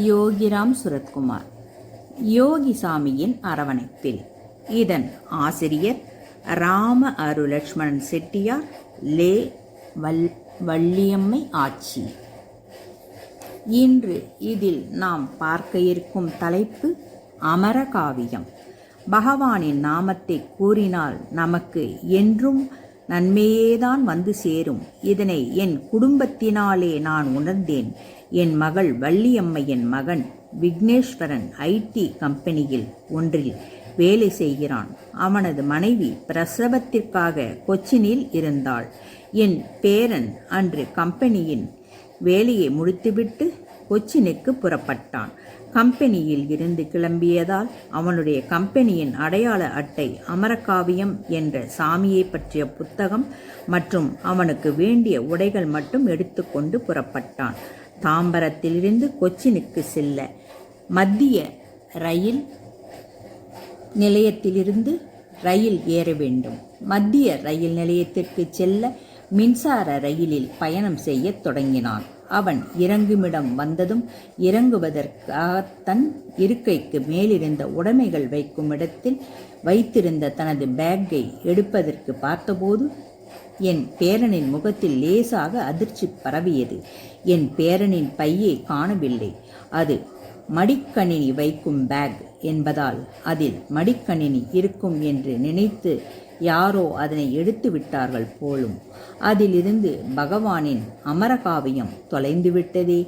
யோகிராம் சுரத்குமார். யோகிசாமியின் அரவணைப்பில். இதன் ஆசிரியர் ராம அருலட்சுமணன் செட்டியார், லே. வள்ளியம்மை ஆச்சி. இன்று இதில் நாம் பார்க்க இருக்கும் தலைப்பு அமரகாவியம். பகவானின் நாமத்தை கூறினால் நமக்கு என்றும் நன்மையேதான் வந்து சேரும். இதனை என் குடும்பத்தினாலே நான் உணர்ந்தேன். என் மகள் வள்ளியம்மையின் மகன் விக்னேஸ்வரன் ஐடி கம்பெனியில் ஒன்றில் வேலை செய்கிறான். அவனது மனைவி பிரசவத்திற்காக கொச்சினில் இருந்தாள். என் பேரன் அன்று கம்பெனியின் வேலையை முடித்துவிட்டு கொச்சினுக்கு புறப்பட்டான். கம்பெனியில் இருந்து கிளம்பியதால் அவனுடைய கம்பெனியின் அடையாள அட்டை, அமரகாவியம் என்ற சாமியை பற்றிய புத்தகம் மற்றும் அவனுக்கு வேண்டிய உடைகள் மட்டும் எடுத்துக்கொண்டு புறப்பட்டான். தாம்பரத்திலிருந்து கொச்சினுக்கு செல்ல மத்திய ரயில் நிலையத்திலிருந்து ரயில் ஏற வேண்டும். மத்திய ரயில் நிலையத்திற்கு செல்ல மின்சார ரயிலில் பயணம் செய்ய தொடங்கினான். அவன் இறங்குமிடம் வந்ததும் இறங்குவதற்காக தன் இருக்கைக்கு மேலிருந்த உடைமைகள் வைக்கும் இடத்தில் வைத்திருந்த தனது பேக்கை எடுப்பதற்கு பார்த்தபோது என் பேரனின் முகத்தில் லேசாக அதிர்ச்சி பரவியது. என் பேரனின் பையை காணவில்லை. அது மடிக்கணினி வைக்கும் பேக் என்பதால் அதில் மடிக்கணினி இருக்கும் என்று நினைத்து யாரோ அதனை எடுத்து விட்டார்கள் போலும். அதிலிருந்து பகவானின் அமரகாவியம் தொலைந்துவிட்டதே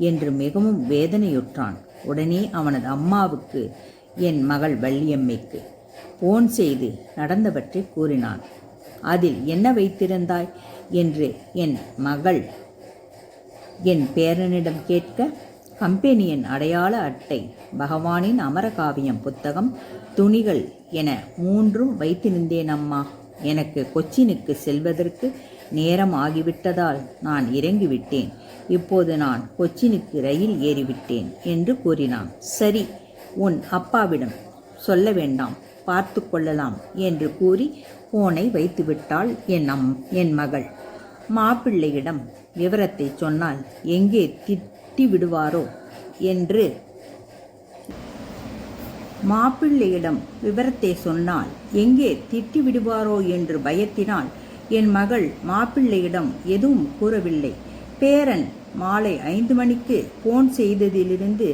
என்று மிகவும் வேதனையுற்றான். உடனே அவனது அம்மாவுக்கு, என் மகள் வள்ளியம்மைக்கு போன் செய்து நடந்தவற்றை கூறினான். அதில் என்ன வைத்திருந்தாய் என்று என் மகள் என் பேரனிடம் கேட்க, கம்பெனியின் அடையாள அட்டை, பகவானின் அமரகாவியம் புத்தகம், துணிகள் என 3 வைத்திருந்தேன் அம்மா. எனக்கு கொச்சினுக்கு செல்வதற்கு நேரம் ஆகிவிட்டதால் நான் இறங்கிவிட்டேன். இப்போது நான் கொச்சினுக்கு ரயில் ஏறிவிட்டேன் என்று கூறினான். சரி, உன் அப்பாவிடம் சொல்ல வேண்டாம், பார்த்து கொள்ளலாம் என்று கூறி போனை வைத்துவிட்டாள் என் மகள். மாப்பிள்ளையிடம் விவரத்தை சொன்னால் எங்கே திட்டி விடுவாரோ என்று மாப்பிள்ளையிடம் விவரத்தை சொன்னால் எங்கே திட்டி விடுவாரோ என்று பயத்தினால் என் மகள் மாப்பிள்ளையிடம் எதுவும் கூறவில்லை. பேரன் மாலை 5 மணிக்கு போன் செய்ததிலிருந்து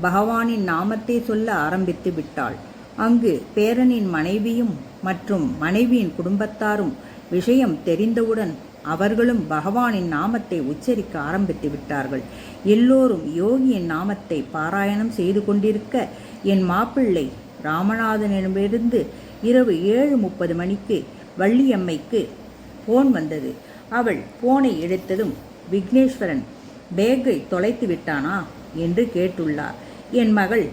பகவானின் நாமத்தை சொல்ல ஆரம்பித்து விட்டாள். அங்கு பேரனின் மனைவியும் மற்றும் மனைவியின் குடும்பத்தாரும் விஷயம் தெரிந்தவுடன் அவர்களும் பகவானின் நாமத்தை உச்சரிக்க ஆரம்பித்து விட்டார்கள். எல்லோரும் யோகியின் நாமத்தை பாராயணம் செய்து கொண்டிருக்க என் மாப்பிள்ளை ராமநாதனிடமிருந்து இரவு 7:30 மணிக்கு வள்ளியம்மைக்கு போன் வந்தது. அவள் போனை எடுத்ததும், விக்னேஸ்வரன் பேக்கை தொலைத்து விட்டானா என்று கேட்டுள்ளார். என் மகள்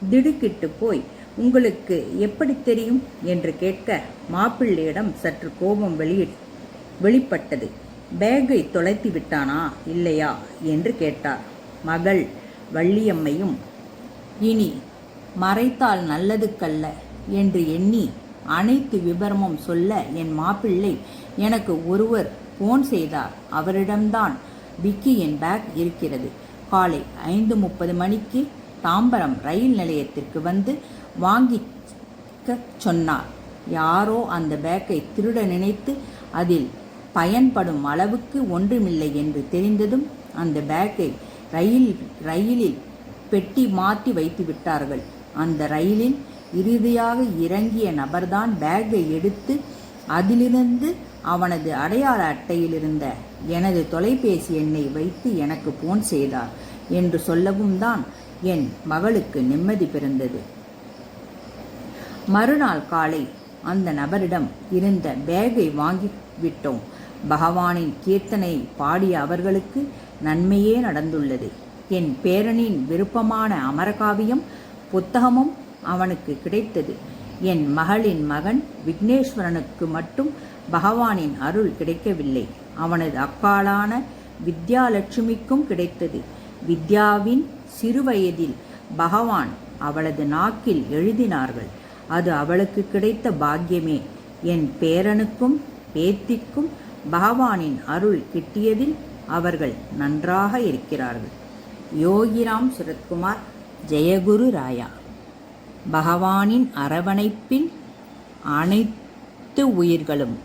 திடுக்கிட்டு போய், உங்களுக்கு எப்படி தெரியும் என்று கேட்க, மாப்பிள்ளையிடம் சற்று கோபம் வெளிப்பட்டது. பேக்கை தொலைத்து விட்டானா இல்லையா என்று கேட்டார். மகள் வள்ளியம்மையும், இனி மறைத்தால் நல்லதுக்கல்ல என்று எண்ணி அனைத்து விபரமும் சொல்ல, என் மாப்பிள்ளை, எனக்கு ஒருவர் போன் செய்தார், அவரிடம்தான் விக்கியின் பேக் இருக்கிறது. காலை 5:30 மணிக்கு தாம்பரம் ரயில் நிலையத்திற்கு வந்து வாங்கிக்க சொன்னார். யாரோ அந்த பேக்கை திருட நினைத்து அதில் பயன்படும் அளவுக்கு ஒன்றுமில்லை என்று தெரிந்ததும் அந்த பேக்கை ரயிலில் பெட்டி மாற்றி வைத்து விட்டார்கள். அந்த ரயிலில் இறுதியாக இறங்கிய நபர்தான் பேக்கை எடுத்து அதிலிருந்து அவனது அடையாள அட்டையில் இருந்த எனது தொலைபேசி எண்ணை வைத்து எனக்கு போன் செய்தார் என்று சொல்லவும் தான் என் மகளுக்கு நிம்மதி பிறந்தது. மறுநாள் காலை அந்த நபரிடம் இருந்த பேக்கை வாங்கிவிட்டோம். பகவானின் கீர்த்தனை பாடிய அவர்களுக்கு நன்மையே நடந்துள்ளது. என் பேரனின் விருப்பமான அமரகாவியம் புத்தகமும் அவனுக்கு கிடைத்தது. என் மகளின் மகன் விக்னேஸ்வரனுக்கு மட்டும் பகவானின் அருள் கிடைக்கவில்லை, அவனது அக்காளான வித்யாலட்சுமிக்கும் கிடைத்தது. வித்யாவின் சிறுவயதில் பகவான் அவளது நாக்கில் எழுதினார்கள். அது அவளுக்கு கிடைத்த பாக்கியமே. என் பேரனுக்கும் பேத்திக்கும் பகவானின் அருள் கிட்டியதில் அவர்கள் நன்றாக இருக்கிறார்கள். யோகிராம் சுரத்குமார், ஜெயகுரு ராயா. பகவானின் அரவணைப்பில் அனைத்து உயிர்களும்